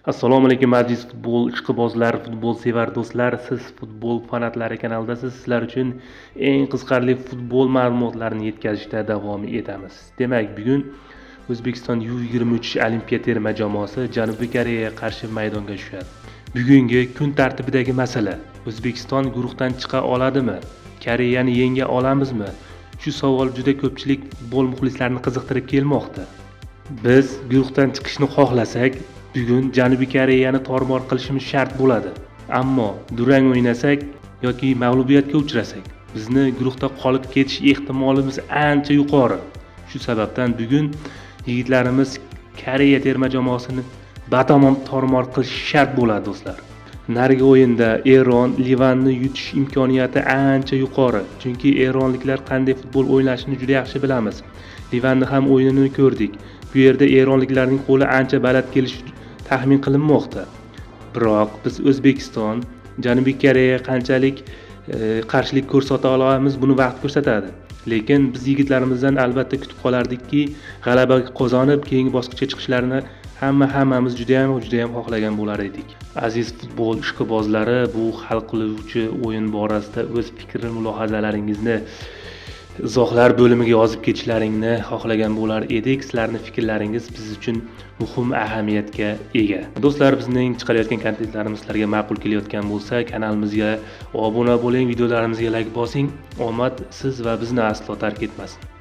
Assalomu alaykum aziz futbol ishqibozlar, futbolsevar do'stlar. Siz futbol fanatlari kanalidasiz. Sizlar uchun eng qiziqarli futbol ma'lumotlarini yetkazishda davom etamiz. Demak, bugun O'zbekiston U23 Olimpiya terma jamoasi Janubiy Koreyaga qarshi maydonga tushadi. Bugungi kun tartibidagi masala: O'zbekiston guruhdan chiqa oladimi? Koreyani yenga olamizmi? Shu savol juda ko'pchilik futbol muxlislarini qiziqtirib kelmoqda. Biz guruhdan chiqishni xohlasak, bugun Janubiy Koreyani tormor qilishimiz shart bo'ladi. Ammo durang o'ynasak yoki mag'lubiyatga uchrasak, bizni guruhda qolib ketish ehtimolimiz ancha yuqori. Shu sababdan bugun yigitlarimiz Koreya terma jamoasini batamom tormor qilish shart bo'ladi do'stlar. Narigi o'yinda Eron Livanni yutish imkoniyati ancha yuqori. Chunki eronliklar qanday futbol o'ynashini juda yaxshi bilamiz. Livanni ham o'yinini ko'rdik. Bu yerda eronliklarning qo'li ancha baland kelishi taxmin qilinmoqda. Biroq biz O'zbekiston Janubiy Koreyaga qanchalik qarshilik ko'rsata olamiz, buni vaqt ko'rsatadi. Lekin biz yigitlarimizdan albatta kutib qolardikki, g'alaba qozonib, keyingi bosqichga chiqishlarini hammamiz juda ham xohlagan bo'lar edik. Aziz futbol ishqibozlari, bu hal qiluvchi o'yin borasida o'z fikr mulohazalaringizni izohlar bo'limiga yozib ketishlaringni xohlagan bo'lar edik. Sizlarning fikrlaringiz biz uchun muhim ahamiyatga ega. Do'stlar, bizning chiqarayotgan kontentlarimiz sizlarga ma'qul kelayotgan bo'lsa, kanalimizga obuna bo'ling, videolarimizga like bosing. Omad siz va bizni aslo tark etmasin.